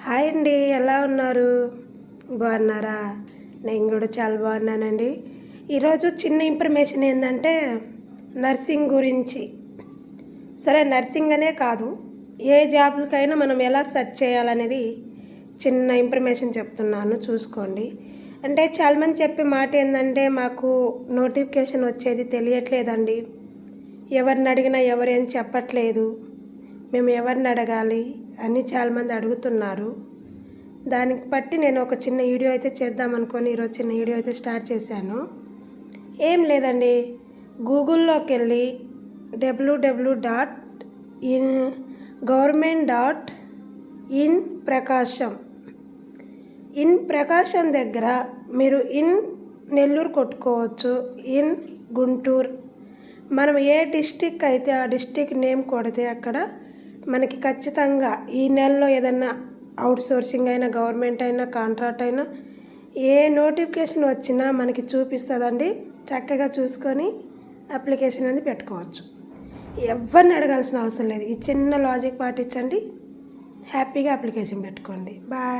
Hi అండి, ఎలా ఉన్నారు? బాగున్నారా? నేను కూడా చాలా బాగున్నానండి. ఈరోజు చిన్న ఇన్ఫర్మేషన్ ఏంటంటే నర్సింగ్ గురించి. సరే, నర్సింగ్ అనే కాదు, ఏ జాబ్లకైనా మనం ఎలా సెర్చ్ చేయాలనేది చిన్న ఇన్ఫర్మేషన్ చెప్తున్నాను, చూసుకోండి. అంటే చాలామంది చెప్పే మాట ఏంటంటే మాకు నోటిఫికేషన్ వచ్చేది తెలియట్లేదండి, ఎవరిని అడిగినా ఎవరేం చెప్పట్లేదు, మేము ఎవరిని అడగాలి అని చాలామంది అడుగుతున్నారు. దానికి బట్టి నేను ఒక చిన్న వీడియో అయితే చేద్దామనుకొని ఈరోజు చిన్న వీడియో అయితే స్టార్ట్ చేశాను. ఏం లేదండి, గూగుల్లోకి వెళ్ళి www.government.in/ప్రకాశం ప్రకాశం దగ్గర మీరు నెల్లూరు కొట్టుకోవచ్చు, గుంటూరు, మనం ఏ డిస్టిక్ అయితే ఆ డిస్టిక్ నేమ్ కొడితే అక్కడ మనకి ఖచ్చితంగా ఈ నెలలో ఏదన్నా అవుట్సోర్సింగ్ అయినా, గవర్నమెంట్ అయినా, కాంట్రాక్ట్ అయినా ఏ నోటిఫికేషన్ వచ్చినా మనకి చూపిస్తుందండి. చక్కగా చూసుకొని అప్లికేషన్ అనేది పెట్టుకోవచ్చు. ఎవరిని అడగాల్సిన అవసరం లేదు. ఈ చిన్న లాజిక్ పాటించండి, హ్యాపీగా అప్లికేషన్ పెట్టుకోండి. బాయ్.